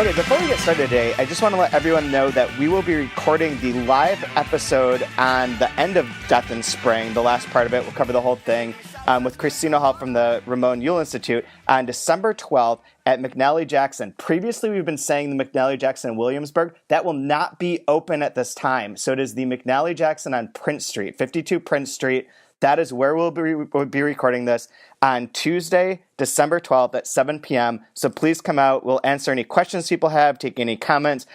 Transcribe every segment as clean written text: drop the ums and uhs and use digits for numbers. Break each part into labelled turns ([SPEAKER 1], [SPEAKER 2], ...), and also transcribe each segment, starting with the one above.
[SPEAKER 1] Okay, before we get started today, I just want to let everyone know that we will be recording the live episode on the end of Death in Spring. The last part of it, we'll cover the whole thing with Christina Hall from the Ramon Yule Institute on December 12th at McNally Jackson. Previously, we've been saying the McNally Jackson in Williamsburg. That will not be open at this time. So it is the McNally Jackson on Prince Street, 52 Prince Street. That is where we'll be recording this on Tuesday, December 12th at 7 p.m. So please come out. We'll answer any questions people have, take any comments,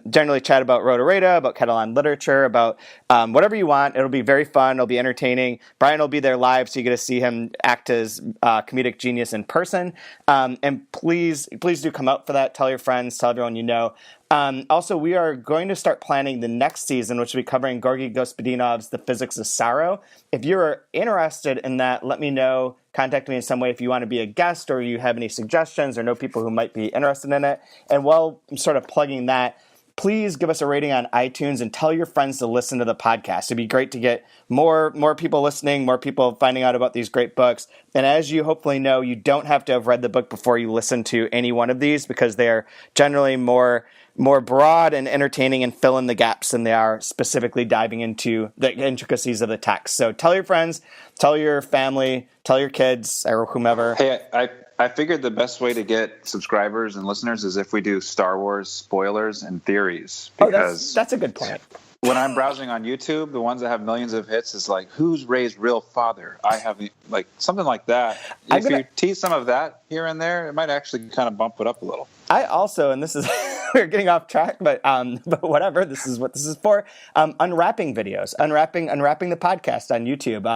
[SPEAKER 1] generally chat about Rotorata, about Catalan literature, about whatever you want. It'll be very fun. It'll be entertaining. Brian will be there live, so you get to see him act as comedic genius in person. And please do come out for that. Tell your friends, tell everyone you know. Also, we are going to start planning the next season, which will be covering Georgy Gospodinov's The Physics of Sorrow. If you're interested in that, let me know. Contact me in some way if you want to be a guest or you have any suggestions or know people who might be interested in it. And while I'm sort of plugging that, please give us a rating on iTunes and tell your friends to listen to the podcast. It'd be great to get more people listening, more people finding out about these great books. And as you hopefully know, you don't have to have read the book before you listen to any one of these because they are generally more broad and entertaining and fill in the gaps than they are specifically diving into the intricacies of the text. So tell your friends, tell your family, tell your kids or whomever.
[SPEAKER 2] Hey, I figured the best way to get subscribers and listeners is if we do Star Wars spoilers and theories. Because
[SPEAKER 1] that's a good point.
[SPEAKER 2] When I'm browsing on YouTube, the ones that have millions of hits is like, who's Rey's real father? I have like something like that. If you tease some of that here and there, it might actually kind of bump it up a little.
[SPEAKER 1] I also, and this is, we're getting off track, but whatever, this is what this is for, unwrapping videos, unwrapping the podcast on YouTube.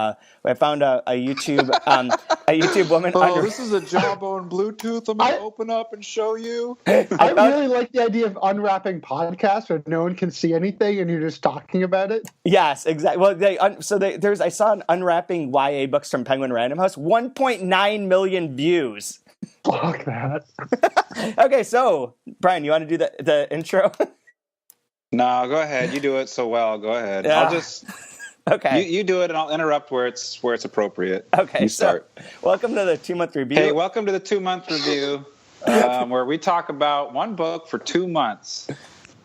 [SPEAKER 1] I found a YouTube woman.
[SPEAKER 2] This is a Jawbone Bluetooth. I'm going to open up and show you.
[SPEAKER 3] I really like the idea of unwrapping podcasts where no one can see anything and you're just talking about it.
[SPEAKER 1] Yes, exactly. Well, I saw an unwrapping YA books from Penguin Random House, 1.9 million views.
[SPEAKER 3] Fuck that.
[SPEAKER 1] Okay, so Brian, you want to do the intro?
[SPEAKER 2] No, go ahead. You do it so well. Go ahead.
[SPEAKER 1] Yeah.
[SPEAKER 2] I'll just
[SPEAKER 1] okay.
[SPEAKER 2] You do it, and I'll interrupt where it's appropriate.
[SPEAKER 1] Okay,
[SPEAKER 2] you start.
[SPEAKER 1] So, welcome to the 2-month review.
[SPEAKER 2] Hey, welcome to the 2-month review, where we talk about one book for 2 months.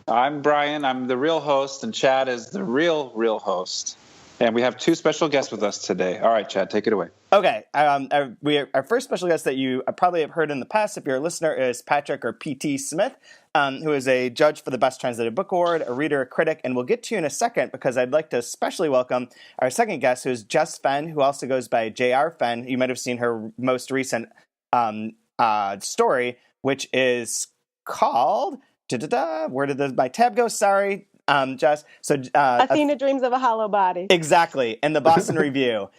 [SPEAKER 2] I'm Brian. I'm the real host, and Chad is the real host. And we have 2 special guests with us today. All right, Chad, take it away.
[SPEAKER 1] Okay. Our first special guest that you probably have heard in the past, if you're a listener, is Patrick or P.T. Smith, who is a judge for the Best Translated Book Award, a reader, a critic, and we'll get to you in a second because I'd like to especially welcome our second guest, who is Jess Fenn, who also goes by J.R. Fenn. You might have seen her most recent story, which is called... Where did my tab go? Sorry. Jess. So
[SPEAKER 4] Athena Dreams of a Hollow Body.
[SPEAKER 1] Exactly. And the Boston Review,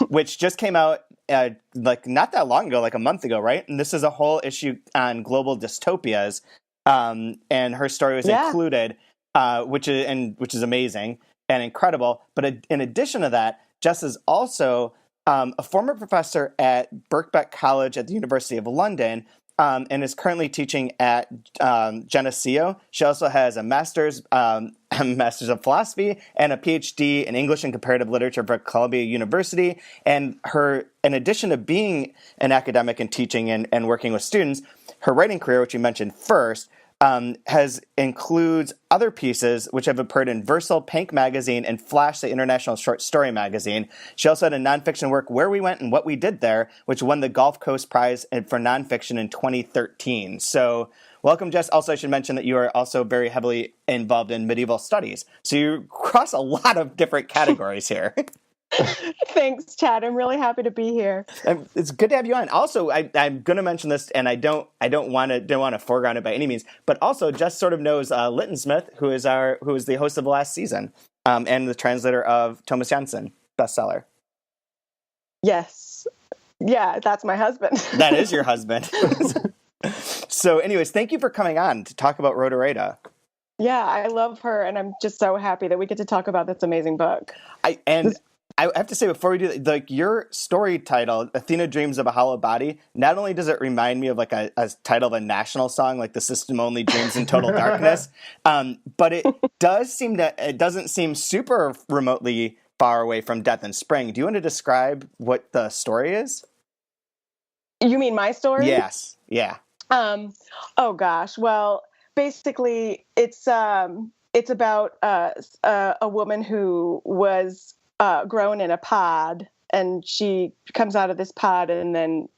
[SPEAKER 1] which just came out like not that long ago, like a month ago, right? And this is a whole issue on global dystopias. And her story was included, which is amazing and incredible. But in addition to that, Jess is also a former professor at Birkbeck College at the University of London. And is currently teaching at Geneseo. She also has a master's of philosophy and a PhD in English and comparative literature from Columbia University. And in addition to being an academic and teaching and working with students, her writing career, which you mentioned first, includes other pieces which have appeared in Versal, Pank Magazine, and Flash, the International Short Story Magazine. She also had a nonfiction work, Where We Went and What We Did There, which won the Gulf Coast Prize for Nonfiction in 2013. So welcome, Jess. Also, I should mention that you are also very heavily involved in medieval studies. So you cross a lot of different categories here.
[SPEAKER 4] Thanks, Chad. I'm really happy to be here.
[SPEAKER 1] It's good to have you on. Also, I'm going to mention this, and I don't want to foreground it by any means. But also, Jess sort of knows Lytton Smith, who is the host of the last season, and the translator of Thomas Jansen bestseller.
[SPEAKER 4] Yes, yeah, that's my husband.
[SPEAKER 1] That is your husband. So, anyways, thank you for coming on to talk about Rotorata.
[SPEAKER 4] Yeah, I love her, and I'm just so happy that we get to talk about this amazing book.
[SPEAKER 1] I have to say, before we do that, like your story title, Athena Dreams of a Hollow Body, not only does it remind me of like a title of a national song, like The System Only Dreams in Total Darkness, but it doesn't seem super remotely far away from Death in Spring. Do you want to describe what the story is?
[SPEAKER 4] You mean my story?
[SPEAKER 1] Yes. Yeah.
[SPEAKER 4] Oh gosh. Well, basically, it's about a woman who was grown in a pod, and she comes out of this pod, and then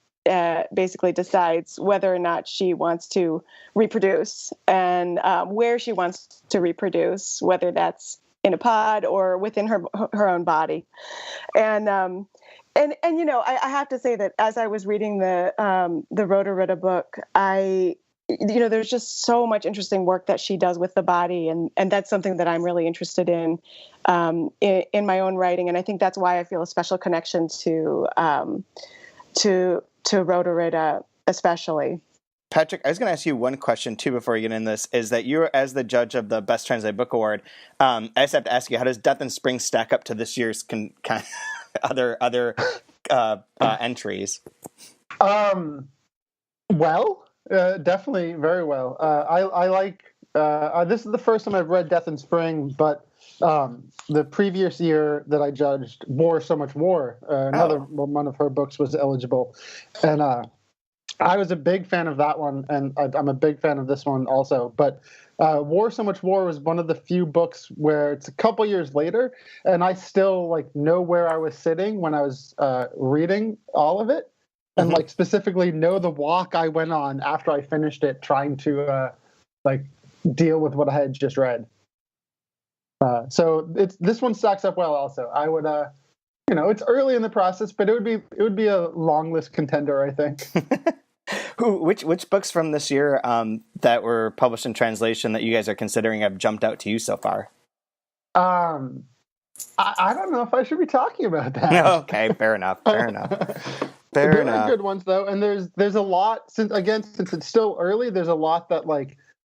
[SPEAKER 4] basically decides whether or not she wants to reproduce, and where she wants to reproduce, whether that's in a pod or within her own body, and. And I have to say that as I was reading the Rotorita book, there's just so much interesting work that she does with the body, and that's something that I'm really interested in my own writing, and I think that's why I feel a special connection to Rotorita, especially.
[SPEAKER 1] Patrick, I was going to ask you one question too before we get in this. Is that you, as the judge of the Best Translated Book Award, I just have to ask you, how does Death and Spring stack up to this year's other entries?
[SPEAKER 3] Well, definitely very well. I like. This is the first time I've read Death in Spring, but the previous year that I judged, War So Much More, another one of her books was eligible, and I was a big fan of that one, and I'm a big fan of this one also. But War So Much More was one of the few books where it's a couple years later, and I still know where I was sitting when I was reading all of it, and specifically know the walk I went on after I finished it, trying to deal with what I had just read. So this one stacks up well. Also, I would, it's early in the process, but it would be a long list contender, I think.
[SPEAKER 1] Which books from this year that were published in translation that you guys are considering have jumped out to you so far?
[SPEAKER 3] I don't know if I should be talking about that.
[SPEAKER 1] Okay, fair enough.
[SPEAKER 3] There are good ones though, and there's a lot since it's still early. There's a lot that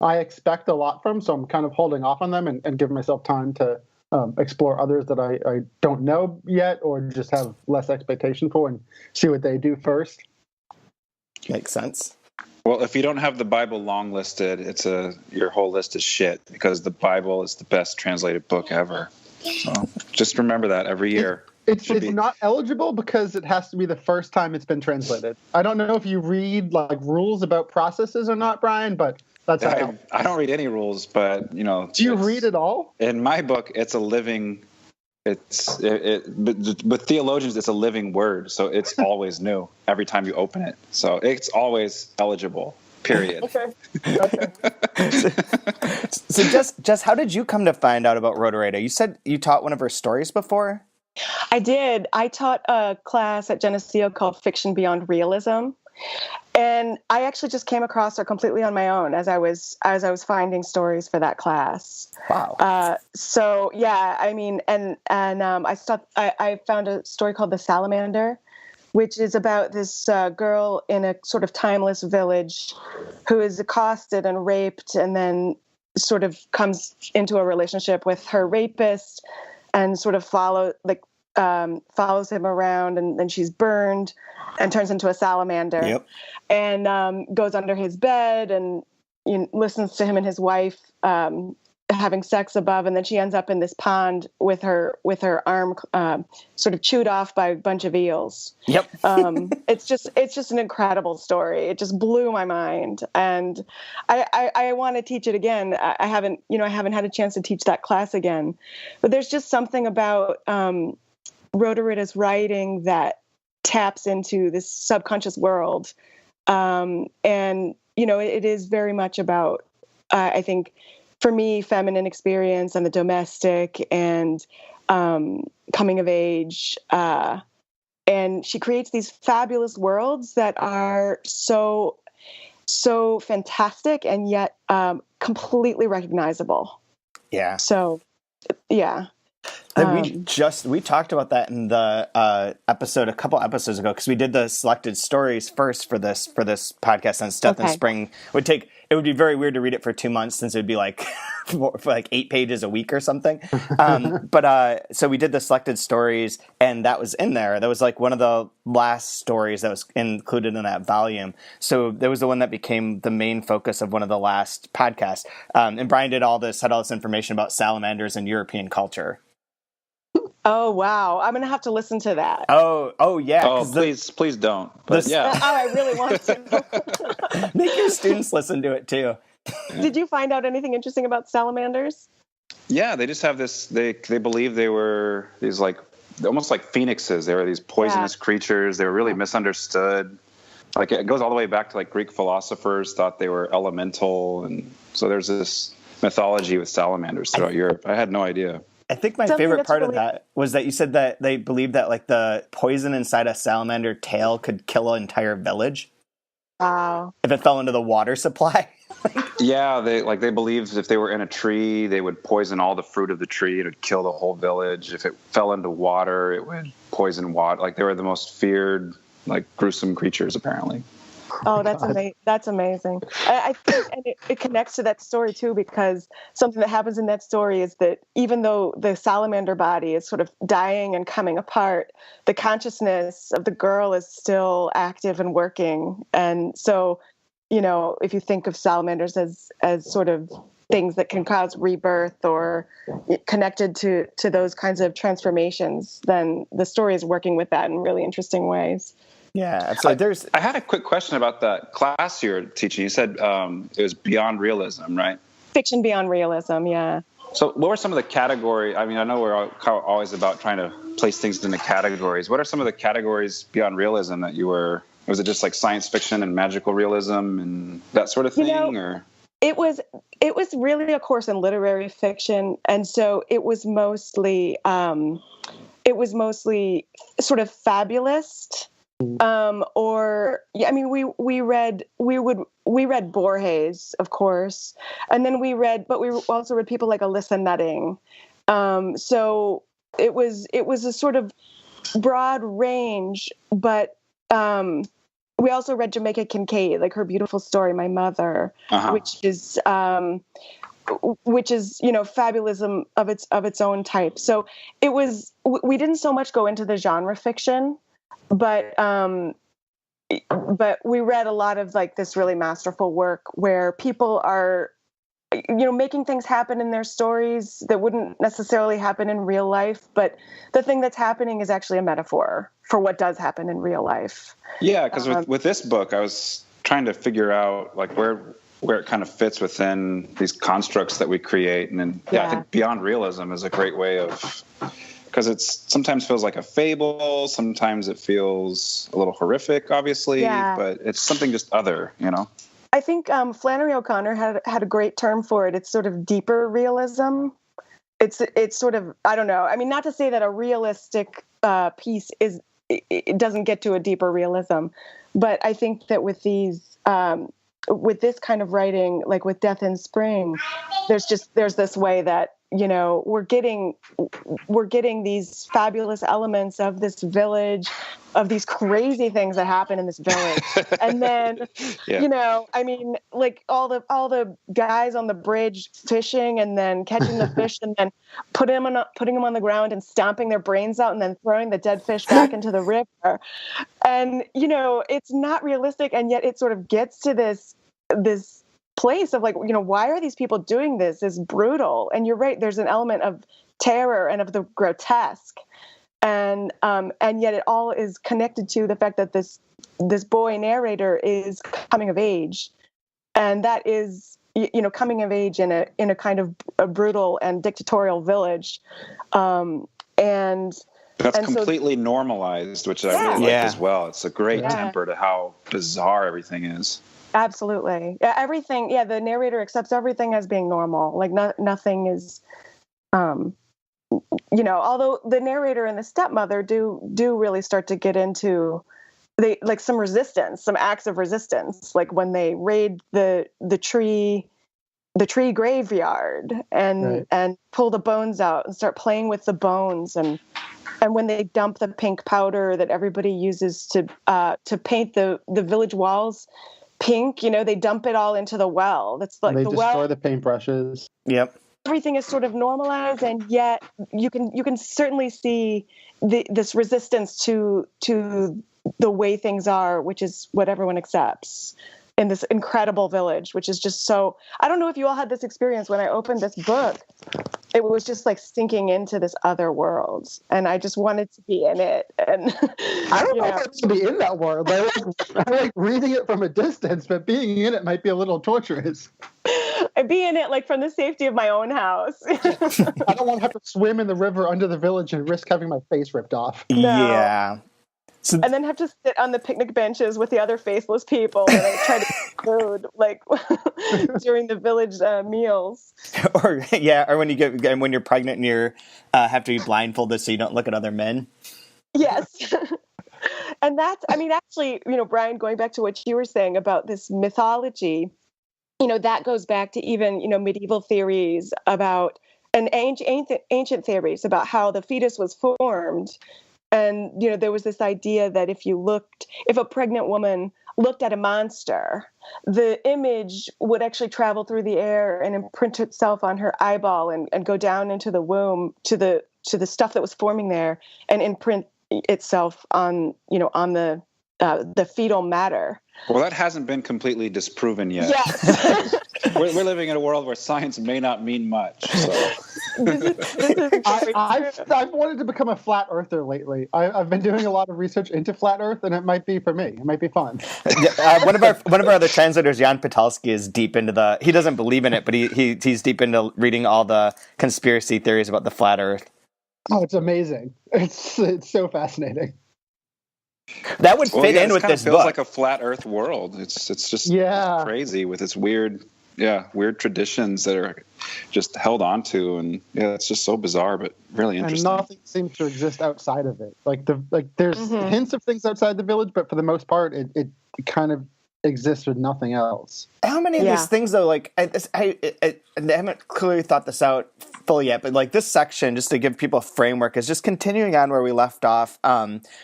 [SPEAKER 3] I expect a lot from, so I'm kind of holding off on them and giving myself time to explore others that I don't know yet, or just have less expectation for, and see what they do first.
[SPEAKER 1] Makes sense.
[SPEAKER 2] Well, if you don't have the Bible long listed, your whole list is shit, because the Bible is the best translated book ever. So just remember that every year.
[SPEAKER 3] It's not eligible because it has to be the first time it's been translated. I don't know if you read rules about processes or not, Brian, but that's how
[SPEAKER 2] I don't read any rules, but
[SPEAKER 3] Do you read it all?
[SPEAKER 2] In my book, it's a living. With theologians, it's a living word, so it's always new every time you open it. So it's always eligible. Period.
[SPEAKER 3] Okay.
[SPEAKER 1] So Jess, how did you come to find out about Rotorita? You said you taught one of her stories before?
[SPEAKER 4] I did. I taught a class at Geneseo called Fiction Beyond Realism. And I actually just came across her completely on my own as I was finding stories for that class.
[SPEAKER 1] Wow.
[SPEAKER 4] So yeah, I mean, and I found a story called The Salamander, which is about this girl in a sort of timeless village who is accosted and raped, and then sort of comes into a relationship with her rapist, and sort of follows him around, and then she's burned and turns into a salamander.
[SPEAKER 1] Yep.
[SPEAKER 4] And goes under his bed and listens to him and his wife having sex above, and then she ends up in this pond with her arm sort of chewed off by a bunch of eels.
[SPEAKER 1] Yep.
[SPEAKER 4] It's just an incredible story. It just blew my mind, and I want to teach it again. I haven't had a chance to teach that class again, but there's just something about Rotorita's writing that taps into this subconscious world, and it is very much about I think, for me, feminine experience and the domestic and coming of age. And she creates these fabulous worlds that are so fantastic and yet completely recognizable.
[SPEAKER 1] Yeah.
[SPEAKER 4] So, yeah.
[SPEAKER 1] We talked about that in the episode a couple episodes ago, because we did the selected stories first for this podcast, and Death in Spring it would be very weird to read it for 2 months, since it would be for 8 pages a week or something. But so we did the selected stories, and that was in there. That was one of the last stories that was included in that volume. So there was the one that became the main focus of one of the last podcasts. And Brian had all this information about salamanders and European culture.
[SPEAKER 4] Oh, wow. I'm going to have to listen to that.
[SPEAKER 1] Oh yeah.
[SPEAKER 2] Oh, please don't. But yeah.
[SPEAKER 4] Oh, I really want to.
[SPEAKER 1] Make your students listen to it too.
[SPEAKER 4] Did you find out anything interesting about salamanders?
[SPEAKER 2] Yeah, they just have this. They believe they were these like almost like phoenixes. They were these poisonous creatures. They were really misunderstood. Like it goes all the way back to like Greek philosophers thought they were elemental, and so there's this mythology with salamanders throughout Europe. I had no idea.
[SPEAKER 1] I think my favorite part of that was that you said that they believed that like the poison inside a salamander tail could kill an entire village.
[SPEAKER 4] Wow.
[SPEAKER 1] If it fell into the water supply.
[SPEAKER 2] Yeah, they believed if they were in a tree, they would poison all the fruit of the tree. It would kill the whole village. If it fell into water, it would poison water. Like they were the most feared, like gruesome creatures, apparently.
[SPEAKER 4] Oh, that's amazing. That's amazing. I think, and it connects to that story too, because something that happens in that story is that even though the salamander body is sort of dying and coming apart, the consciousness of the girl is still active and working. And so, you know, if you think of salamanders as sort of things that can cause rebirth or connected to those kinds of transformations, then the story is working with that in really interesting ways.
[SPEAKER 1] Yeah, absolutely.
[SPEAKER 2] I had a quick question about that class you're teaching. You said it was beyond realism, right?
[SPEAKER 4] Fiction beyond realism, yeah.
[SPEAKER 2] So what were some of the categories? I mean, I know we're always about trying to place things into categories. What are some of the categories beyond realism that you were? Was it just like science fiction and magical realism and that sort of thing, or?
[SPEAKER 4] It was really a course in literary fiction, and so it was mostly sort of fabulist. We read Borges, of course, and then we also read people like Alyssa Nutting. So it was a sort of broad range, but we also read Jamaica Kincaid, like her beautiful story, My Mother, which is fabulism of its own type. So it was. We didn't so much go into the genre fiction. But we read a lot of like this really masterful work where people are, making things happen in their stories that wouldn't necessarily happen in real life. But the thing that's happening is actually a metaphor for what does happen in real life. Yeah,
[SPEAKER 2] because with this book, I was trying to figure out like where it kind of fits within these constructs that we create. And then, I think beyond realism is a great way of... Because it sometimes feels like a fable, sometimes it feels a little horrific, obviously, but it's something just other,
[SPEAKER 4] I think Flannery O'Connor had a great term for it. It's sort of deeper realism. It's sort of, I don't know. I mean, not to say that a realistic piece it doesn't get to a deeper realism, but I think that with these with this kind of writing, like with Death in Spring, there's this way that we're getting these fabulous elements of this village, of these crazy things that happen in this village, and then like all the guys on the bridge fishing and then catching the fish and then putting them on the ground and stomping their brains out and then throwing the dead fish back into the river, and it's not realistic, and yet it sort of gets to this place of like, why are these people doing this? It's brutal. And you're right, there's an element of terror and of the grotesque. And yet it all is connected to the fact that this boy narrator is coming of age. And that is, coming of age in a kind of a brutal and dictatorial village. And
[SPEAKER 2] that's completely normalized, which I really like as well. It's a great temper to how bizarre everything is.
[SPEAKER 4] Absolutely. Yeah, everything. Yeah, the narrator accepts everything as being normal. Like nothing is, although the narrator and the stepmother do really start to get into some resistance, some acts of resistance, like when they raid the tree graveyard and pull the bones out and start playing with the bones, and when they dump the pink powder that everybody uses to paint the village walls pink, they dump it all into the well. That's like
[SPEAKER 3] they destroy the paintbrushes.
[SPEAKER 1] Yep.
[SPEAKER 4] Everything is sort of normalized, and yet you can certainly see this resistance to the way things are, which is what everyone accepts in this incredible village, which is just so. I don't know if you all had this experience when I opened this book. it was just like sinking into this other world, and I just wanted to be in it. And
[SPEAKER 3] I don't know if I want to be in that world. I like reading it from a distance, but being in it might be a little torturous.
[SPEAKER 4] I'd be in it like from the safety of my own house.
[SPEAKER 3] I don't want to have to swim in the river under the village and risk having my face ripped off.
[SPEAKER 4] No.
[SPEAKER 1] Yeah. So,
[SPEAKER 4] and then have to sit on the picnic benches with the other faceless people and like, try to eat food like during the village meals.
[SPEAKER 1] or when you're pregnant and you have to be blindfolded so you don't look at other men.
[SPEAKER 4] Yes. And that's, I mean, actually, Brian, going back to what you were saying about this mythology, that goes back to even, medieval theories about, and ancient theories about how the fetus was formed. And, there was this idea that if a pregnant woman looked at a monster, the image would actually travel through the air and imprint itself on her eyeball and go down into the womb to the stuff that was forming there and imprint itself on the fetal matter.
[SPEAKER 2] Well, that hasn't been completely disproven yet.
[SPEAKER 4] Yes.
[SPEAKER 2] We're living in a world where science may not mean much. So.
[SPEAKER 3] I've wanted to become a flat earther lately. I've been doing a lot of research into flat Earth, and it might be for me. It might be fun.
[SPEAKER 1] One of our other translators, Jan Patalski, is deep into he doesn't believe in it, but he's deep into reading all the conspiracy theories about the flat Earth.
[SPEAKER 3] Oh, it's amazing! It's so fascinating.
[SPEAKER 1] That would fit in with this book.
[SPEAKER 2] It feels like a flat Earth world. It's just crazy with its weird traditions that are just held on to, and it's just so bizarre, but really interesting.
[SPEAKER 3] And nothing seems to exist outside of it. There's hints of things outside the village, but for the most part, it kind of exists with nothing else.
[SPEAKER 1] How many of these things, though, like, I haven't clearly thought this out fully yet, but like this section, just to give people a framework, is just continuing on where we left off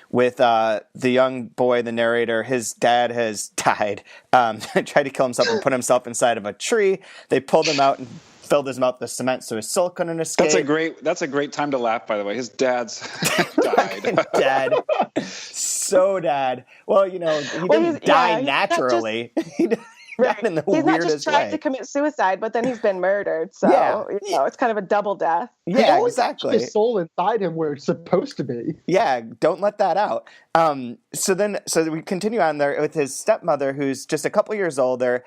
[SPEAKER 1] with the young boy, the narrator. His dad has died, tried to kill himself and put himself inside of a tree. They pulled him out and filled his mouth with cement so his soul couldn't escape.
[SPEAKER 2] That's a great time to laugh, by the way. His dad's died.
[SPEAKER 1] Dad. So dad. Well, he didn't die naturally. He died in the weirdest way.
[SPEAKER 4] He's not just tried to commit suicide, but then he's been murdered. So, it's kind of a double death.
[SPEAKER 1] Yeah, exactly.
[SPEAKER 3] His soul inside him where it's supposed to be.
[SPEAKER 1] Yeah, don't let that out. So we continue on there with his stepmother, who's just a couple years older,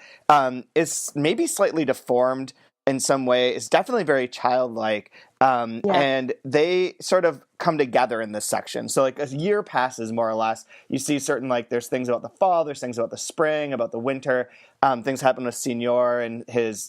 [SPEAKER 1] is maybe slightly deformed in some way, is definitely very childlike. And they sort of come together in this section. So like a year passes more or less. You see certain, like, there's things about the fall, there's things about the spring, about the winter. Things happen with Senor and his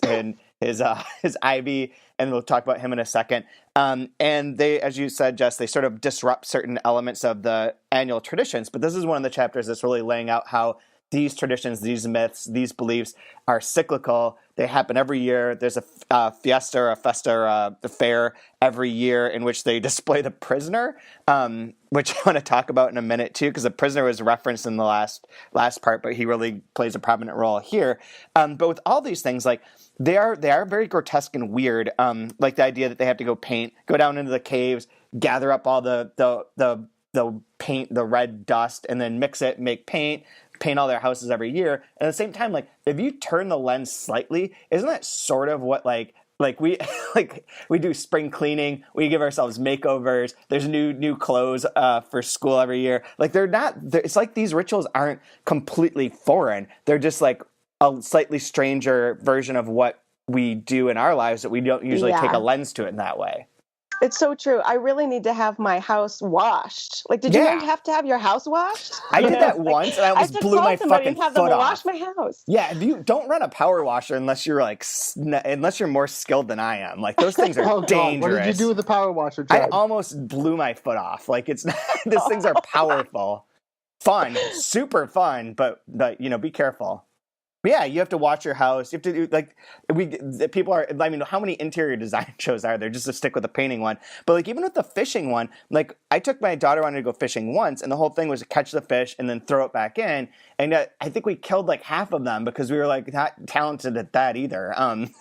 [SPEAKER 1] Ivy, and we'll talk about him in a second. And they, as you said, Jess, they sort of disrupt certain elements of the annual traditions. But this is one of the chapters that's really laying out how these traditions, these myths, these beliefs are cyclical. They happen every year. There's a fiesta or a festa or a fair every year in which they display the prisoner, which I want to talk about in a minute too, because the prisoner was referenced in the last part, but he really plays a prominent role here. But with all these things, like they are very grotesque and weird. Like the idea that they have to go down into the caves, gather up all the paint, the red dust, and then mix it, make paint all their houses every year. And at the same time, like, if you turn the lens slightly, isn't that sort of what like we we do spring cleaning, we give ourselves makeovers, there's new clothes for school every year. Like it's like these rituals aren't completely foreign. They're just like a slightly stranger version of what we do in our lives that we don't usually take a lens to it in that way.
[SPEAKER 4] It's so true. I really need to have my house washed. Like, did you have to have your house washed?
[SPEAKER 1] I did that once, and I almost blew my fucking foot off.
[SPEAKER 4] Wash my house.
[SPEAKER 1] Yeah, don't run a power washer unless you're more skilled than I am. Like, those things are dangerous.
[SPEAKER 3] What did you do with the power washer, Chad?
[SPEAKER 1] I almost blew my foot off. Like, it's these things are powerful, fun, super fun, but be careful. Yeah, you have to watch your house. You have to do people are. I mean, how many interior design shows are there? Just to stick with the painting one, but like even with the fishing one, like I took my daughter wanted to go fishing once, and the whole thing was to catch the fish and then throw it back in. And I think we killed like half of them because we were like not talented at that either.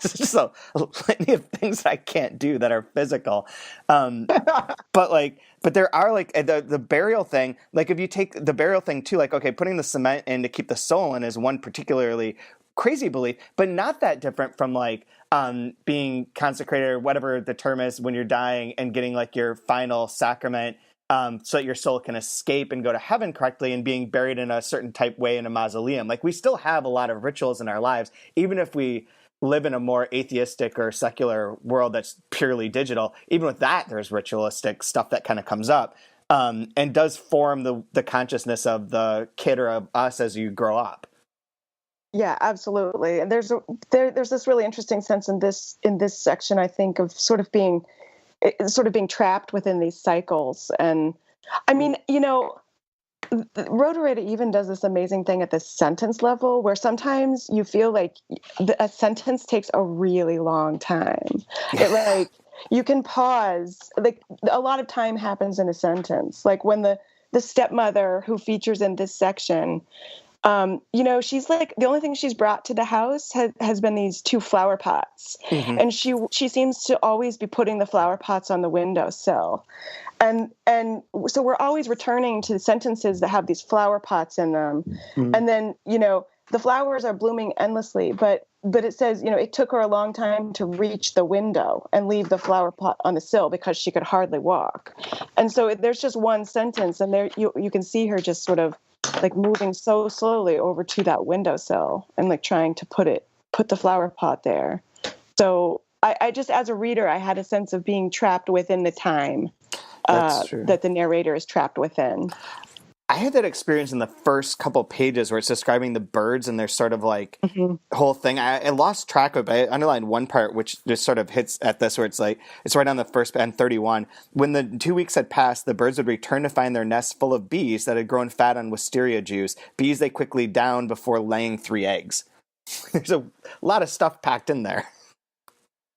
[SPEAKER 1] It's just a litany of things that I can't do that are physical. But there are like the burial thing. Like if you take the burial thing too, like okay, putting the cement in to keep the soul in is one particularly crazy belief, but not that different from like being consecrated or whatever the term is when you're dying and getting like your final sacrament, so that your soul can escape and go to heaven correctly, and being buried in a certain type way in a mausoleum. Like, we still have a lot of rituals in our lives, even if we live in a more atheistic or secular world that's purely digital. Even with that, there's ritualistic stuff that kind of comes up, and does form the consciousness of the kid or of us as you grow up.
[SPEAKER 4] Yeah, absolutely. And there's this really interesting sense in this section, I think, of sort of being trapped within these cycles. And I mean, Rotorita even does this amazing thing at the sentence level, where sometimes you feel like a sentence takes a really long time. It you can pause. Like, a lot of time happens in a sentence. Like when the stepmother who features in this section, she's like, the only thing she's brought to the house has been these 2 flower pots. Mm-hmm. And she seems to always be putting the flower pots on the windowsill. And so we're always returning to sentences that have these flower pots in them. Mm-hmm. And then, the flowers are blooming endlessly, but it says, it took her a long time to reach the window and leave the flower pot on the sill because she could hardly walk. And so there's just one sentence, and there you can see her just sort of like moving so slowly over to that windowsill and like trying to put the flower pot there. So I just, as a reader, I had a sense of being trapped within the time that the narrator is trapped within.
[SPEAKER 1] I had that experience in the first couple pages where it's describing the birds and their sort of like whole thing. I lost track of it. I underlined one part which just sort of hits at this, where it's like, it's right on the first and 31. When the 2 weeks had passed, the birds would return to find their nests full of bees that had grown fat on wisteria juice. Bees they quickly downed before laying 3 eggs. There's a lot of stuff packed in there.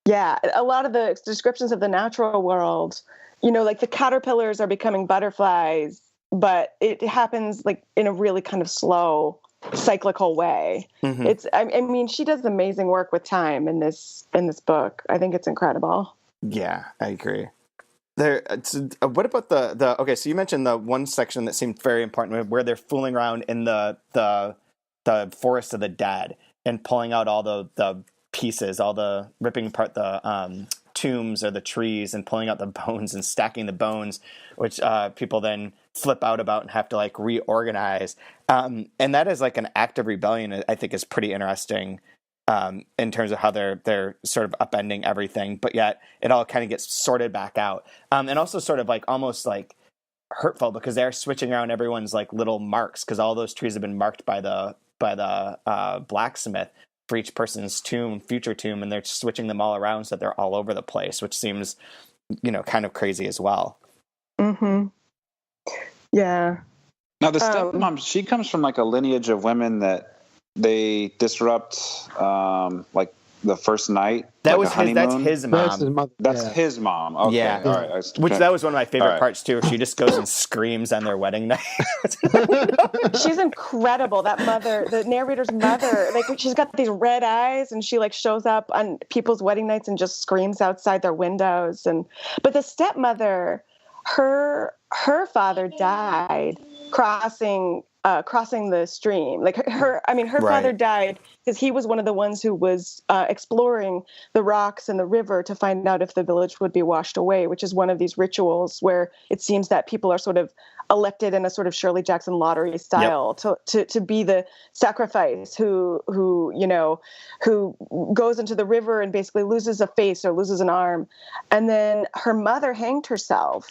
[SPEAKER 4] Yeah, a lot of the descriptions of the natural world, like the caterpillars are becoming butterflies, but it happens like in a really kind of slow, cyclical way. Mm-hmm. I mean, she does amazing work with time in this book. I think it's incredible.
[SPEAKER 1] Yeah, I agree. What about okay, so you mentioned the one section that seemed very important, where they're fooling around in the forest of the dead and pulling out all the pieces, ripping apart the tombs or the trees and pulling out the bones and stacking the bones, which people then flip out about and have to like reorganize. And that is like an act of rebellion, I think, is pretty interesting in terms of how they're sort of upending everything, but yet it all kind of gets sorted back out. And also sort of like almost like hurtful, because they're switching around everyone's like little marks, because all those trees have been marked by the blacksmith for each person's future tomb, and they're switching them all around so that they're all over the place, which seems, kind of crazy as well.
[SPEAKER 4] Mm-hmm. Yeah.
[SPEAKER 2] Now the stepmom, she comes from like a lineage of women that they disrupt, like the first night.
[SPEAKER 1] That's
[SPEAKER 2] his
[SPEAKER 1] mom.
[SPEAKER 2] That's his mom. Okay.
[SPEAKER 1] Yeah.
[SPEAKER 2] All right.
[SPEAKER 1] That was one of my favorite parts too, where she just goes and screams on their wedding night.
[SPEAKER 4] She's incredible. That mother, the narrator's mother, like she's got these red eyes, and she like shows up on people's wedding nights and just screams outside their windows. But the stepmother, her father died crossing the stream. Like her father died because he was one of the ones who was exploring the rocks and the river to find out if the village would be washed away, which is one of these rituals where it seems that people are sort of elected in a sort of Shirley Jackson lottery style to be the sacrifice who goes into the river and basically loses a face or loses an arm. And then her mother hanged herself.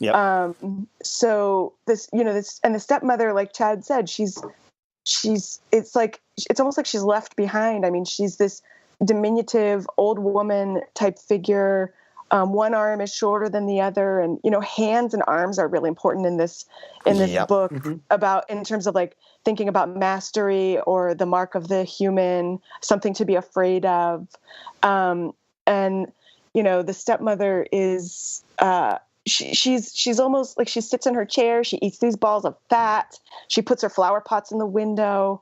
[SPEAKER 4] Yep. So this, and the stepmother, like Chad said, it's almost like she's left behind. I mean, she's this diminutive old woman type figure. One arm is shorter than the other, and hands and arms are really important in this book, about in terms of like thinking about mastery or the mark of the human, something to be afraid of. And the stepmother is. She's almost like she sits in her chair. She eats these balls of fat. She puts her flower pots in the window.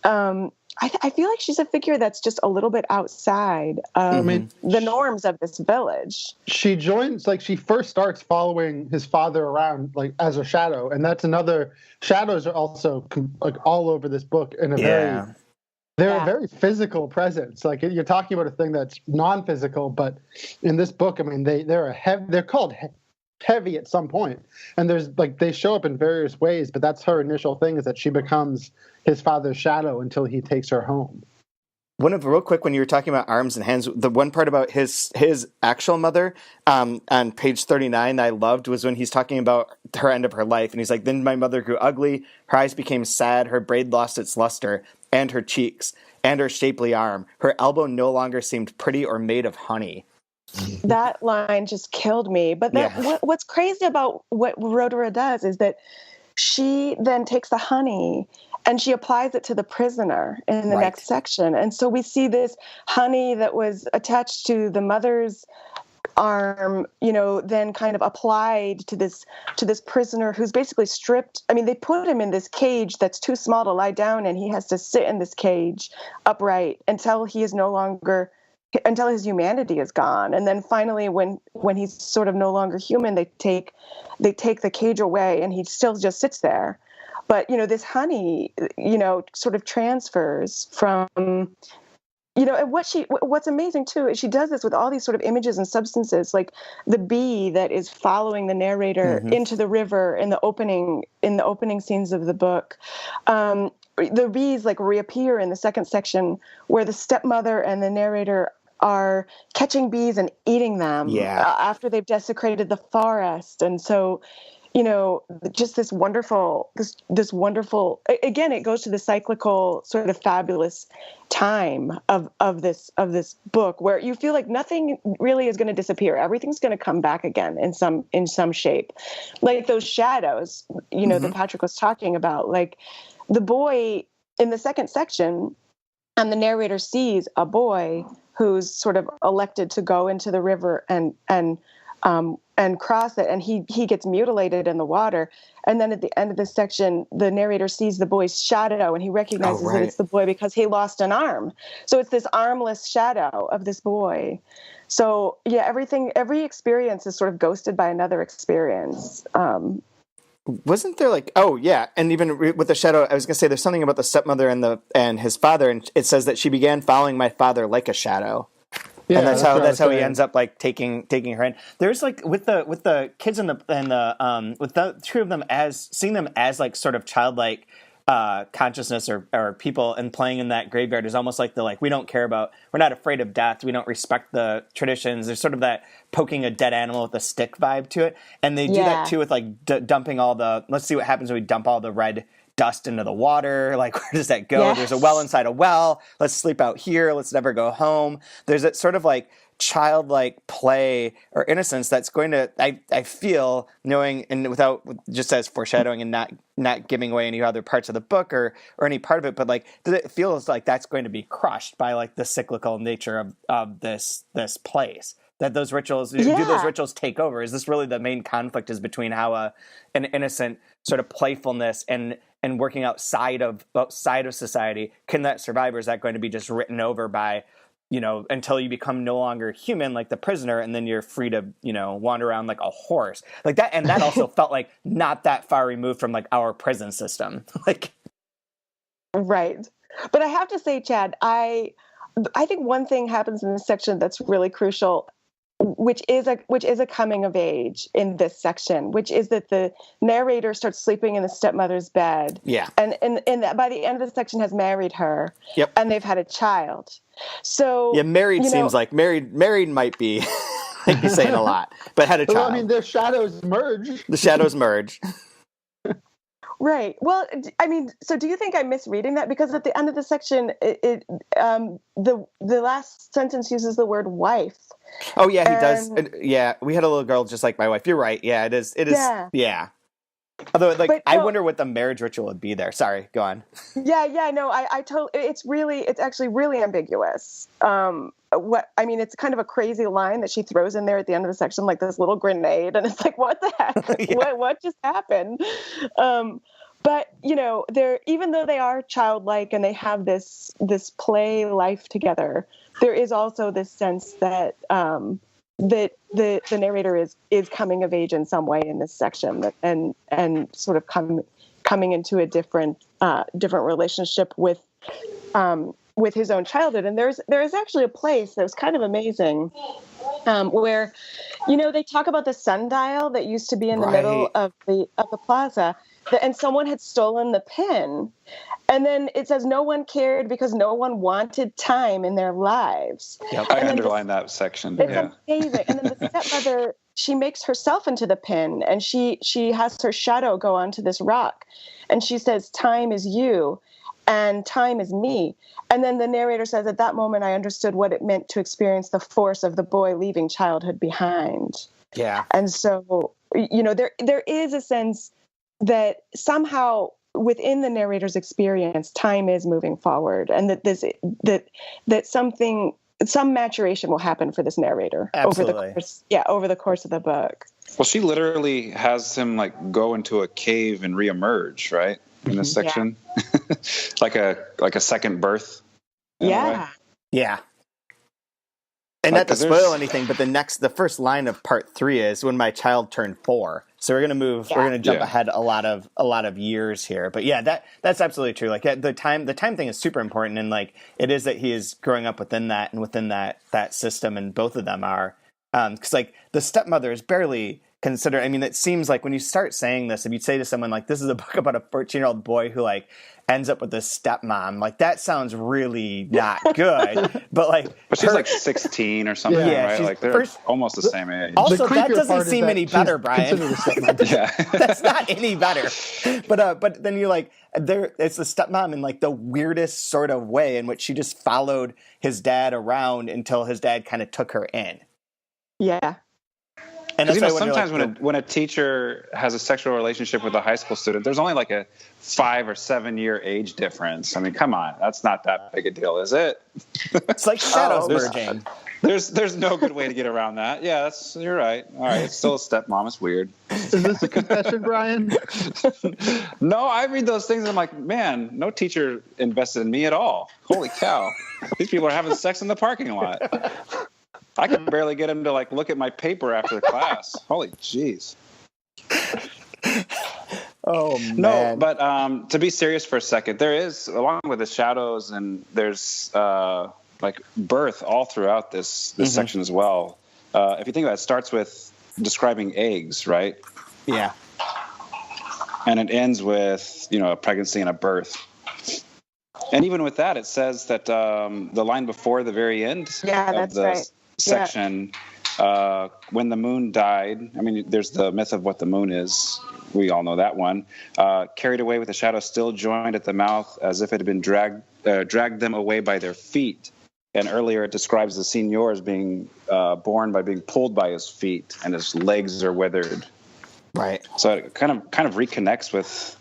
[SPEAKER 4] I feel like she's a figure that's just a little bit outside the norms of this village.
[SPEAKER 3] She joins, like she first starts following his father around like as a shadow. And that's another, shadows are also like all over this book in a very They're a very physical presence. Like you're talking about a thing that's non-physical, but in this book, I mean, they're called heavy at some point, and there's like they show up in various ways. But that's her initial thing, is that she becomes his father's shadow until he takes her home.
[SPEAKER 1] Real quick, when you were talking about arms and hands, the one part about his actual mother on page 39 that I loved was when he's talking about her end of her life, and he's like, "Then my mother grew ugly, her eyes became sad, her braid lost its luster, and her cheeks, and her shapely arm. Her elbow no longer seemed pretty or made of honey."
[SPEAKER 4] That line just killed me. But what's crazy about what Rhoda does is that she then takes the honey and she applies it to the prisoner in the next section. And so we see this honey that was attached to the mother's arm, then kind of applied to this prisoner who's basically stripped. I mean, they put him in this cage that's too small to lie down, and he has to sit in this cage upright until he is no longer, until his humanity is gone. And then finally, when he's sort of no longer human, they take the cage away, and he still just sits there. But this honey, sort of transfers from. And what's amazing too is she does this with all these sort of images and substances, like the bee that is following the narrator into the river in the opening scenes of the book. The bees like reappear in the second section where the stepmother and the narrator are catching bees and eating them after they've desecrated the forest. And so, just this wonderful, again, it goes to the cyclical sort of fabulous time of this book where you feel like nothing really is going to disappear. Everything's going to come back again in some shape. Like those shadows, that Patrick was talking about, like the boy in the second section, and the narrator sees a boy who's sort of elected to go into the river and cross it, and he gets mutilated in the water. And then at the end of this section, the narrator sees the boy's shadow, and he recognizes that it's the boy because he lost an arm. So it's this armless shadow of this boy. So every experience is sort of ghosted by another experience.
[SPEAKER 1] Wasn't there and even with the shadow, I was gonna say there's something about the stepmother and his father, and it says that she began following my father like a shadow. Yeah, and that's how he ends up like taking her in. There's like with the kids and the with the two of them as seeing them as like sort of childlike consciousness or people, and playing in that graveyard is almost like we're not afraid of death, we don't respect the traditions. There's sort of that poking a dead animal with a stick vibe to it, and they do that too with like dumping all the. Let's see what happens when we dump all the red dust into the water. Like, where does that go? Yes. There's a well inside a well. Let's sleep out here. Let's never go home. There's that sort of like childlike play or innocence that's going to, I feel, knowing, and without just as foreshadowing and not giving away any other parts of the book or any part of it, but like, does it feel like that's going to be crushed by like the cyclical nature of this place? That those rituals, do those rituals take over? Is this really the main conflict, is between how an innocent sort of playfulness and working outside of society, can that survive, or is that going to be just written over by, until you become no longer human, like the prisoner, and then you're free to, wander around like a horse, like that. And that also felt like not that far removed from like our prison system, like.
[SPEAKER 4] Right. But I have to say, Chad, I think one thing happens in this section that's really crucial, which is a coming of age in this section, which is that the narrator starts sleeping in the stepmother's bed. Yeah. And that by the end of the section has married her. Yep. And they've had a child. So
[SPEAKER 1] married seems like married might be saying a lot, but had a child.
[SPEAKER 3] Well, I mean, their shadows merge.
[SPEAKER 1] The shadows merge.
[SPEAKER 4] Right. Well, I mean, so do you think I'm misreading that? Because at the end of the section, the last sentence uses the word wife.
[SPEAKER 1] Oh yeah, he does. Yeah, we had a little girl just like my wife. You're right. Yeah, it is. Yeah. Although, like, I wonder what the marriage ritual would be there. Sorry, go on.
[SPEAKER 4] Yeah. No, I totally. It's actually really ambiguous. It's kind of a crazy line that she throws in there at the end of the section, like this little grenade, and it's like, what the heck? Yeah. What just happened? But they're, even though they are childlike and they have this play life together, there is also this sense that that the narrator is coming of age in some way in this section, and sort of coming into a different relationship with with his own childhood. And there is actually a place that was kind of amazing, where, they talk about the sundial that used to be in the middle of the plaza, and someone had stolen the pin. And then it says no one cared because no one wanted time in their lives.
[SPEAKER 2] Yep. I underlined that section.
[SPEAKER 4] It's amazing. And then the stepmother, she makes herself into the pin, and she has her shadow go onto this rock. And she says, time is you and time is me. And then the narrator says, at that moment, I understood what it meant to experience the force of the boy leaving childhood behind.
[SPEAKER 1] Yeah.
[SPEAKER 4] And so, there is a sense that somehow within the narrator's experience, time is moving forward, and that some maturation will happen for this narrator over the course of the book.
[SPEAKER 2] Well, she literally has him like go into a cave and reemerge, right? In this section, like a second birth.
[SPEAKER 4] Yeah.
[SPEAKER 1] Yeah. And not to spoil anything, but the first line of part 3 is when my child turned 4. So we're gonna jump ahead a lot of years here. But yeah, that's absolutely true. Like the time thing is super important, and like it is that he is growing up within that and within that system, and both of them are. Because like the stepmother is barely considered. I mean, it seems like when you start saying this, if you say to someone like, "This is a book about a 14-year-old boy who like ends up with a stepmom," like that sounds really not good. But
[SPEAKER 2] she's like 16 or something, right? Like they're almost the same age.
[SPEAKER 1] Also, that doesn't seem any better, Brian.
[SPEAKER 2] Yeah,
[SPEAKER 1] that's not any better. But then you like it's the stepmom in like the weirdest sort of way in which she just followed his dad around until his dad kind of took her in.
[SPEAKER 4] Yeah.
[SPEAKER 2] And that's sometimes when a teacher has a sexual relationship with a high school student, there's only like a 5 or 7 year age difference. I mean, come on, that's not that big a deal, is it?
[SPEAKER 1] It's like shadows merging.
[SPEAKER 2] There's no good way to get around that. Yeah, you're right. All right, it's still a stepmom. It's weird.
[SPEAKER 3] Is this a confession, Brian?
[SPEAKER 2] No, I read those things and I'm like, man, no teacher invested in me at all. Holy cow, these people are having sex in the parking lot. I can barely get him to like look at my paper after the class. Holy jeez.
[SPEAKER 1] Oh man.
[SPEAKER 2] No, but to be serious for a second, there is, along with the shadows, and there's like birth all throughout this section as well. If you think about it, it starts with describing eggs, right?
[SPEAKER 1] Yeah.
[SPEAKER 2] And it ends with, a pregnancy and a birth. And even with that, it says that the line before the very end of the section, when the moon died, I mean, there's the myth of what the moon is. We all know that one. Carried away with the shadow still joined at the mouth as if it had been dragged them away by their feet. And earlier it describes the Signor as being born by being pulled by his feet, and his legs are withered.
[SPEAKER 1] Right.
[SPEAKER 2] So it kind of reconnects with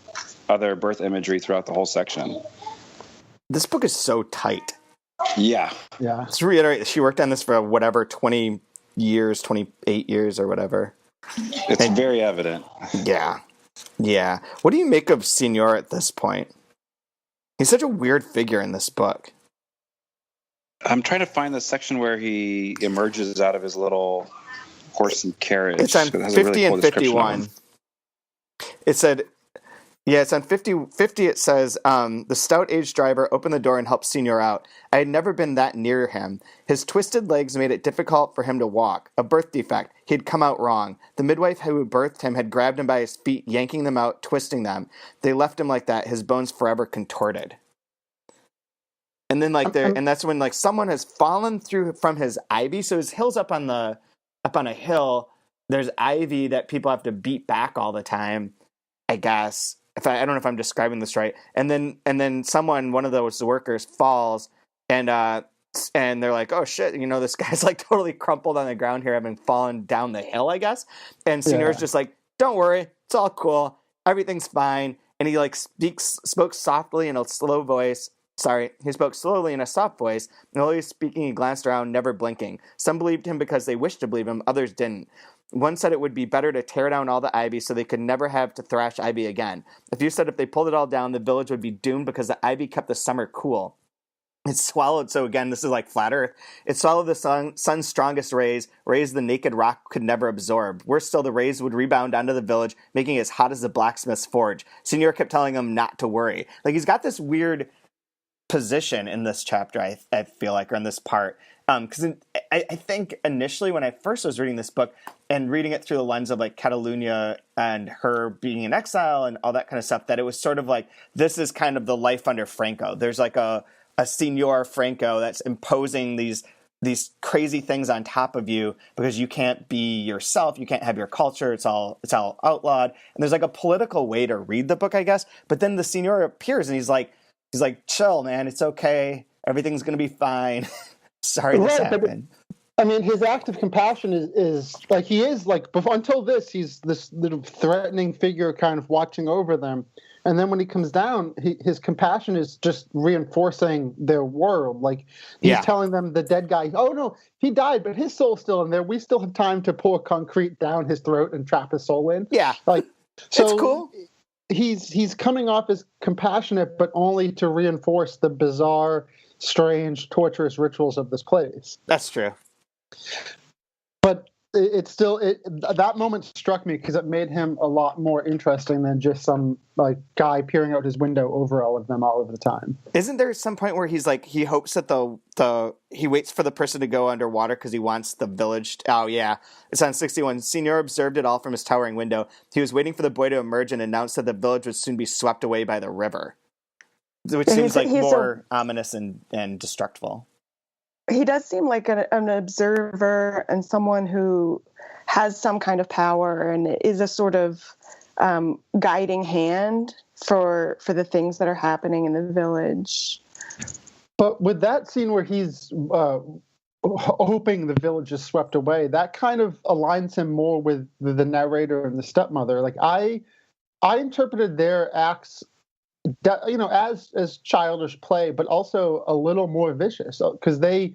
[SPEAKER 2] other birth imagery throughout the whole section.
[SPEAKER 1] This book is so tight.
[SPEAKER 2] Yeah.
[SPEAKER 1] Let's reiterate, she worked on this for 20 years, 28 years or whatever.
[SPEAKER 2] It's very evident.
[SPEAKER 1] Yeah. What do you make of Signor at this point? He's such a weird figure in this book.
[SPEAKER 2] I'm trying to find the section where he emerges out of his little horse and carriage.
[SPEAKER 1] It's on 50 and 51. It said... Yeah, it's on 50. It says, the stout-aged driver opened the door and helped Signor out. I had never been that near him. His twisted legs made it difficult for him to walk. A birth defect. He had come out wrong. The midwife who birthed him had grabbed him by his feet, yanking them out, twisting them. They left him like that, his bones forever contorted. And then and that's when like someone has fallen through from his ivy. So his hill's up on a hill. There's ivy that people have to beat back all the time, I guess. I don't know if I'm describing this right. And then one of those workers falls, and they're like, oh shit, this guy's like totally crumpled on the ground here, having fallen down the hill, I guess. And Signor's just like, don't worry, it's all cool, everything's fine. And he like spoke softly in a slow voice. He spoke slowly in a soft voice, and while he was speaking, he glanced around, never blinking. Some believed him because they wished to believe him, others didn't. One said it would be better to tear down all the ivy so they could never have to thrash ivy again. A few said if they pulled it all down, the village would be doomed because the ivy kept the summer cool. It swallowed, so again, this is like flat earth. It swallowed the sun's strongest rays the naked rock could never absorb. Worse still, the rays would rebound onto the village, making it as hot as the blacksmith's forge. Signor kept telling him not to worry. Like, he's got this weird exposition in this chapter, I feel like, or in this part. Because I think initially when I first was reading this book and reading it through the lens of like Catalunya and her being in exile and all that kind of stuff, that it was sort of like, this is kind of the life under Franco. There's like a Senor Franco that's imposing these crazy things on top of you because you can't be yourself. You can't have your culture. It's all outlawed. And there's like a political way to read the book, I guess. But then the Senor appears and he's like, chill, man. It's okay. Everything's going to be fine. Sorry this happened.
[SPEAKER 3] I mean, his act of compassion is like, he is like, until this, he's this little threatening figure kind of watching over them. And then when he comes down, his compassion is just reinforcing their world. Like, he's telling them, the dead guy, oh no, he died, but his soul's still in there. We still have time to pour concrete down his throat and trap his soul in.
[SPEAKER 1] Yeah.
[SPEAKER 3] Like, so
[SPEAKER 1] it's cool.
[SPEAKER 3] He's coming off as compassionate, but only to reinforce the bizarre, strange, torturous rituals of this place.
[SPEAKER 1] That's true.
[SPEAKER 3] But it's still that moment struck me because it made him a lot more interesting than just some like guy peering out his window over all of them all of the time.
[SPEAKER 1] Isn't there some point where he's like, he hopes that he waits for the person to go underwater because he wants the village oh yeah, it's on 61. Senor observed it all from his towering window. He was waiting for the boy to emerge and announce that the village would soon be swept away by the river, which seems like more ominous and destructible.
[SPEAKER 4] He does seem like an observer and someone who has some kind of power and is a sort of guiding hand for the things that are happening in the village.
[SPEAKER 3] But with that scene where he's hoping the village is swept away, that kind of aligns him more with the narrator and the stepmother. Like I interpreted their acts, as childish play, but also a little more vicious, because they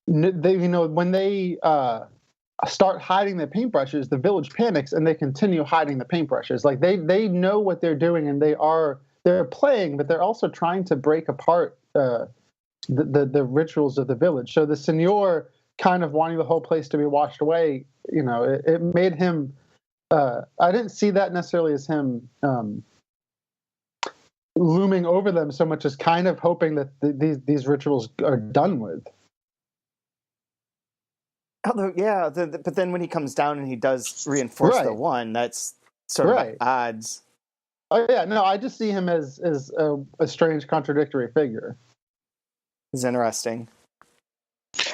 [SPEAKER 3] when they start hiding their paintbrushes, the village panics and they continue hiding the paintbrushes. Like they know what they're doing and they're playing, but they're also trying to break apart the rituals of the village. So the Senor kind of wanting the whole place to be washed away, it made him. I didn't see that necessarily as him. Looming over them so much as kind of hoping that these rituals are done with.
[SPEAKER 1] Although, yeah, but then when he comes down and he does reinforce the one, that's sort of at odds.
[SPEAKER 3] Oh yeah, no, I just see him as a strange, contradictory figure.
[SPEAKER 1] It's interesting.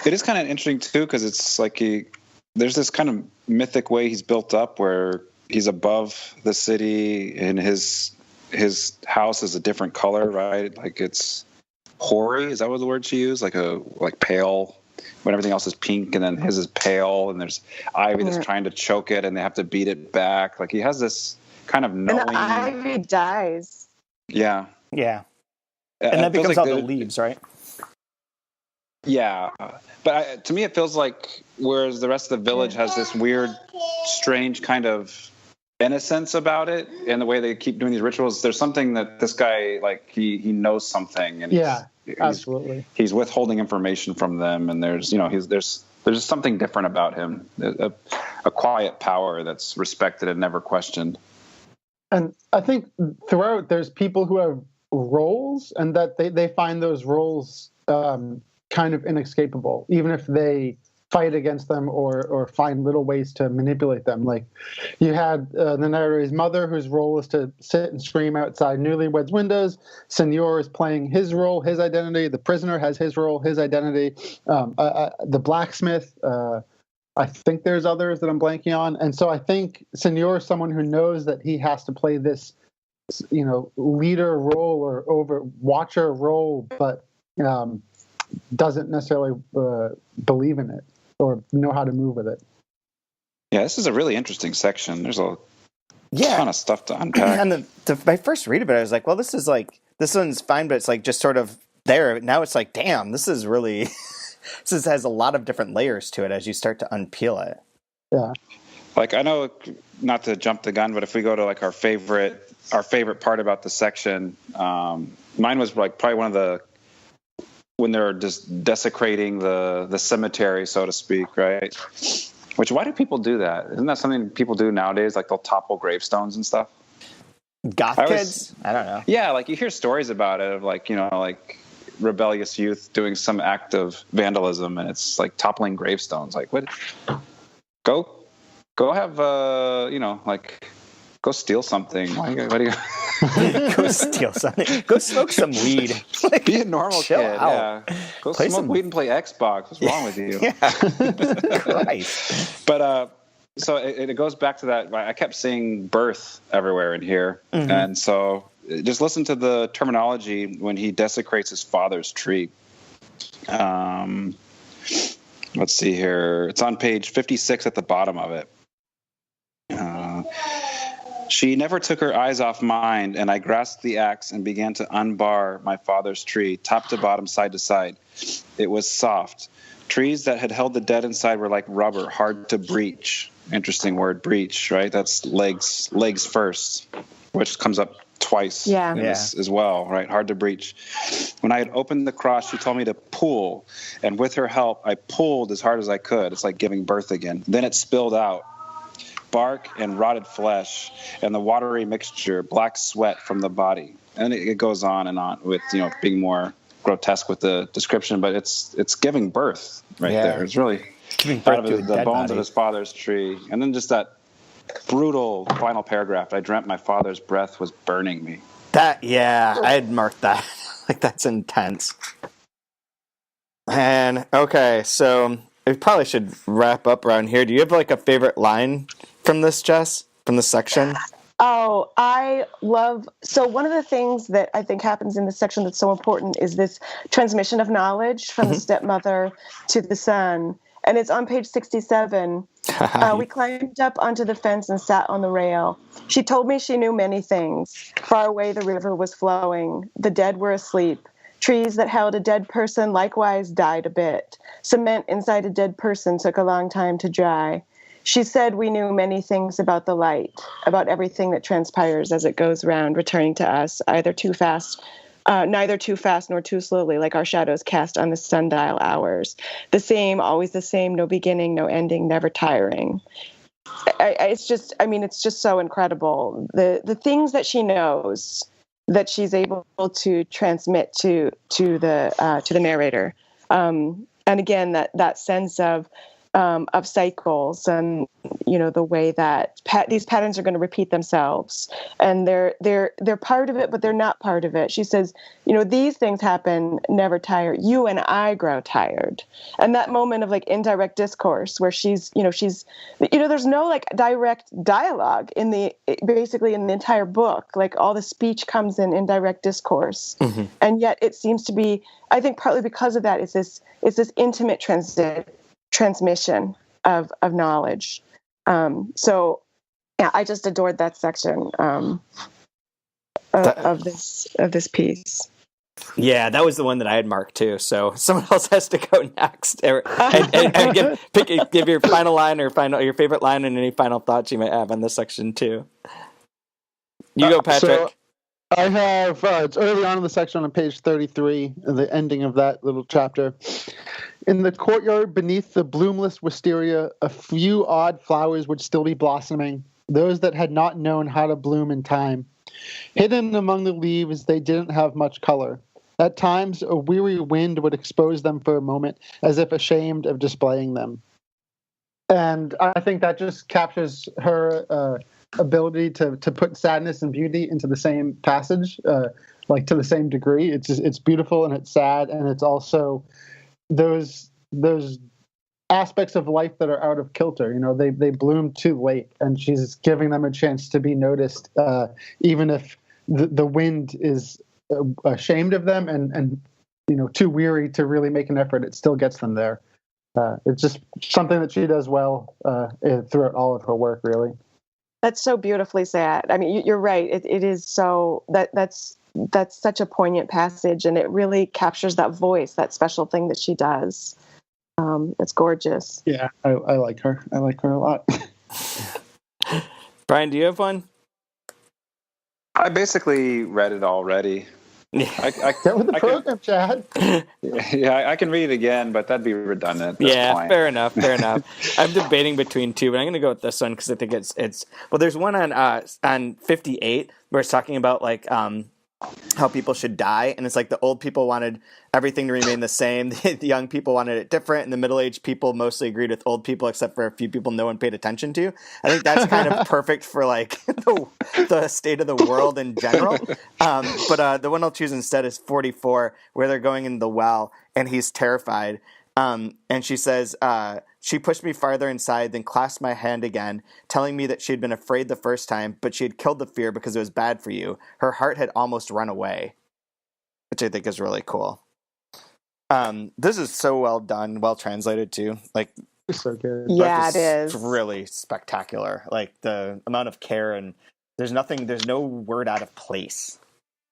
[SPEAKER 2] It is kind of interesting too, because it's like there's this kind of mythic way he's built up where he's above the city and his house is a different color, right? Like it's hoary. Is that what the word she used? Like pale, when everything else is pink, and then his is pale, and there's ivy that's trying to choke it, and they have to beat it back. Like he has this kind of knowing.
[SPEAKER 4] And the ivy dies.
[SPEAKER 2] Yeah.
[SPEAKER 1] Yeah. And that becomes all the leaves, right?
[SPEAKER 2] Yeah. But to me, it feels like whereas the rest of the village has this weird, strange kind of innocence about it, and the way they keep doing these rituals, there's something that this guy, like he knows something, and
[SPEAKER 3] absolutely
[SPEAKER 2] he's withholding information from them, and there's just something different about him, a quiet power that's respected and never questioned.
[SPEAKER 3] And I think throughout there's people who have roles, and that they find those roles kind of inescapable, even if they fight against them or find little ways to manipulate them. Like you had the narrator's mother, whose role is to sit and scream outside newlyweds' windows. Senor is playing his role, his identity. The prisoner has his role, his identity. The blacksmith, I think there's others that I'm blanking on. And so I think Senor is someone who knows that he has to play this, leader role or watcher role, but doesn't necessarily believe in it or know how to move with it.
[SPEAKER 2] Yeah, this is a really interesting section. There's a ton of stuff to unpack.
[SPEAKER 1] And my first read of it, I was like, well, this one's fine, but it's like just sort of there. Now it's like, damn, this is really, this has a lot of different layers to it as you start to unpeel it.
[SPEAKER 3] Yeah.
[SPEAKER 2] Like, I know, not to jump the gun, but if we go to like our favorite part about the section, mine was like probably one of the, when they're just desecrating the cemetery, so to speak, right? Which, why do people do that? Isn't that something people do nowadays? Like they'll topple gravestones and stuff.
[SPEAKER 1] Goth kids? I don't know.
[SPEAKER 2] Yeah, like you hear stories about it of like, like rebellious youth doing some act of vandalism, and it's like toppling gravestones. Like, what? Go have go steal something. What do you?
[SPEAKER 1] Go steal something. Go smoke some weed. Like,
[SPEAKER 2] be a normal kid.
[SPEAKER 1] Out.
[SPEAKER 2] Yeah. Go smoke weed and play Xbox. What's wrong with you?
[SPEAKER 1] Yeah. Christ.
[SPEAKER 2] But so it goes back to that. I kept seeing birth everywhere in here, and so just listen to the terminology when he desecrates his father's tree. Let's see here. It's on page 56 at the bottom of it. She never took her eyes off mine, and I grasped the axe and began to unbar my father's tree, top to bottom, side to side. It was soft. Trees that had held the dead inside were like rubber, hard to breach. Interesting word, breach, right? That's legs first, which comes up twice in this as well, right? Hard to breach. When I had opened the cross, she told me to pull, and with her help, I pulled as hard as I could. It's like giving birth again. Then it spilled out. Bark and rotted flesh, and the watery mixture, black sweat from the body. And it goes on and on with, being more grotesque with the description, but it's giving birth there. It's really out of the bones of his father's tree. And then just that brutal final paragraph, I dreamt my father's breath was burning me.
[SPEAKER 1] I had marked that. Like, that's intense. And, okay, so we probably should wrap up around here. Do you have, like, a favorite line from this, Jess? From this section?
[SPEAKER 4] Oh, so one of the things that I think happens in this section that's so important is this transmission of knowledge from the stepmother to the son. And it's on page 67. We climbed up onto the fence and sat on the rail. She told me she knew many things. Far away the river was flowing. The dead were asleep. Trees that held a dead person likewise died a bit. Cement inside a dead person took a long time to dry. She said we knew many things about the light, about everything that transpires as it goes round, returning to us, neither too fast nor too slowly, like our shadows cast on the sundial hours. The same, always the same, no beginning, no ending, never tiring. It's just so incredible. The things that she knows that she's able to transmit to the narrator, and again that sense of cycles, and the way that these patterns are going to repeat themselves, and they're part of it, but they're not part of it. She says, these things happen, never tire. You and I grow tired. And that moment of like indirect discourse where she's there's no like direct dialogue basically in the entire book. Like all the speech comes in indirect discourse, and yet it seems to be, I think partly because of that, it's this intimate transmission of knowledge. So yeah, I just adored that section of this piece.
[SPEAKER 1] Yeah, that was the one that I had marked too. So someone else has to go next. And give your final line or your favorite line and any final thoughts you might have on this section too. You go, Patrick.
[SPEAKER 3] So I have, it's early on in the section on page 33, the ending of that little chapter. In the courtyard beneath the bloomless wisteria, a few odd flowers would still be blossoming, those that had not known how to bloom in time. Hidden among the leaves, they didn't have much color. At times, a weary wind would expose them for a moment, as if ashamed of displaying them. And I think that just captures her ability to put sadness and beauty into the same passage, like to the same degree. It's beautiful and it's sad, and it's also those aspects of life that are out of kilter. They bloom too late, and she's giving them a chance to be noticed, even if the wind is ashamed of them and too weary to really make an effort. It still gets them there. It's just something that she does well throughout all of her work, really.
[SPEAKER 4] That's so beautifully said. I mean, you're right. It is so that's such a poignant passage, and it really captures that voice, that special thing that she does. It's gorgeous.
[SPEAKER 3] Yeah, I like her. I like her a lot.
[SPEAKER 1] Brian, do you have one?
[SPEAKER 2] I basically read it already.
[SPEAKER 3] I get with the program, Chad.
[SPEAKER 2] Yeah, I can read it again, but that'd be redundant. At this point.
[SPEAKER 1] Fair enough. I'm debating between two, but I'm going to go with this one because I think it's. Well, there's one on 58 where it's talking about like how people should die, and it's like the old people wanted everything to remain the same, the young people wanted it different, and the middle-aged people mostly agreed with old people except for a few people no one paid attention to. I think that's kind of perfect for like the state of the world in general. But the one I'll choose instead is 44, where they're going in the well and he's terrified. And she says, she pushed me farther inside, then clasped my hand again, telling me that she had been afraid the first time, but she had killed the fear because it was bad for you. Her heart had almost run away, which I think is really cool. This is so well done, well translated too. Like,
[SPEAKER 3] It's so good.
[SPEAKER 4] Yeah, it is.
[SPEAKER 1] Really spectacular. Like the amount of care, and there's no word out of place.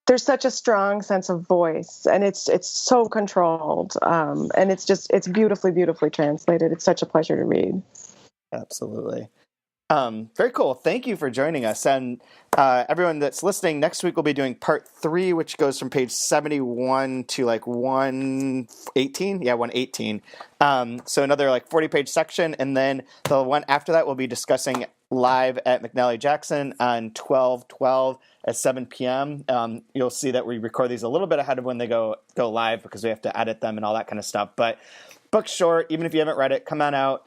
[SPEAKER 4] There's such a strong sense of voice, and it's so controlled, and it's beautifully translated. It's such a pleasure to read.
[SPEAKER 1] Absolutely. Very cool. Thank you for joining us. And everyone that's listening, next week we'll be doing part 3, which goes from page 71 to like 118. Yeah, 118. So another like 40-page section. And then the one after that we'll be discussing live at McNally Jackson on 12/12 at 7 p.m. You'll see that we record these a little bit ahead of when they go live because we have to edit them and all that kind of stuff. But book's short. Even if you haven't read it, come on out.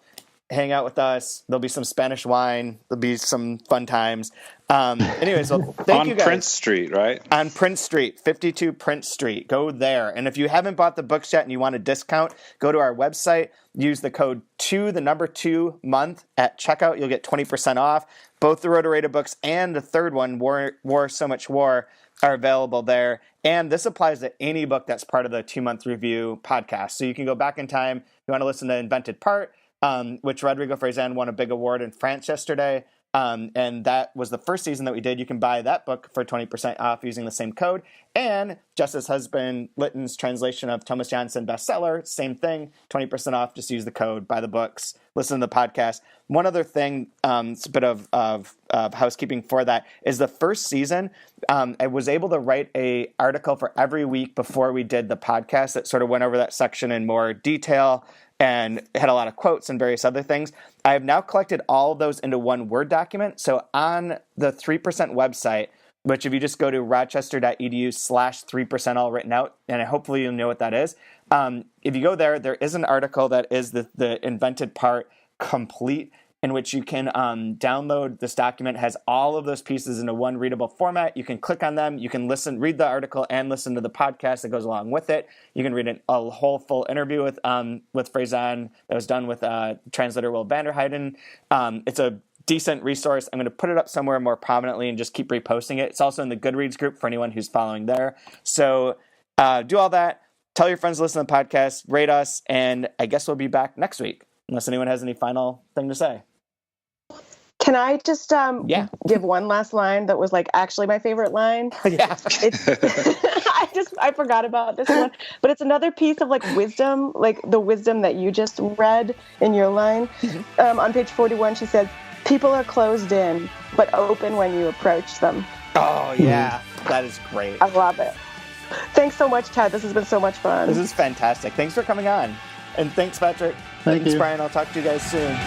[SPEAKER 1] Hang out with us. There'll be some Spanish wine. There'll be some fun times. Anyways, well, thank you guys.
[SPEAKER 2] On Prince Street, right?
[SPEAKER 1] On Prince Street, 52 Prince Street. Go there. And if you haven't bought the books yet and you want a discount, go to our website. Use the code 2 month at checkout. You'll get 20% off. Both the Rotorated books and the third one, War So Much War, are available there. And this applies to any book that's part of the 2-month review podcast. So you can go back in time. If you want to listen to Invented Part, which Rodrigo Frezan won a big award in France yesterday. And that was the first season that we did. You can buy that book for 20% off using the same code. And Jess's husband, Litton's translation of Thomas Janssen bestseller, same thing, 20% off. Just use the code, buy the books, listen to the podcast. One other thing, it's a bit of housekeeping for that, is the first season, I was able to write an article for every week before we did the podcast that sort of went over that section in more detail and had a lot of quotes and various other things. I have now collected all of those into one Word document. So on the 3% website, which if you just go to rochester.edu/3% all written out, and hopefully you'll know what that is. If you go there, there is an article that is the Invented Part complete, in which you can download this document. It has all of those pieces into one readable format. You can click on them. You can read the article and listen to the podcast that goes along with it. You can read a whole full interview with Frezan that was done with translator Will Vanderheiden. It's a decent resource. I'm going to put it up somewhere more prominently and just keep reposting it. It's also in the GoodReads group for anyone who's following there. So do all that. Tell your friends to listen to the podcast, rate us, and I guess we'll be back next week, unless anyone has any final thing to say.
[SPEAKER 4] Can I just give one last line that was like actually my favorite line?
[SPEAKER 1] Yeah.
[SPEAKER 4] I forgot about this one, but it's another piece of like wisdom, like the wisdom that you just read in your line. On page 41, she said, "People are closed in, but open when you approach them."
[SPEAKER 1] Oh, yeah. That is great.
[SPEAKER 4] I love it. Thanks so much, Chad. This has been so much fun.
[SPEAKER 1] This is fantastic. Thanks for coming on. And thanks, Patrick.
[SPEAKER 3] Thanks,
[SPEAKER 1] Brian. I'll talk to you guys soon.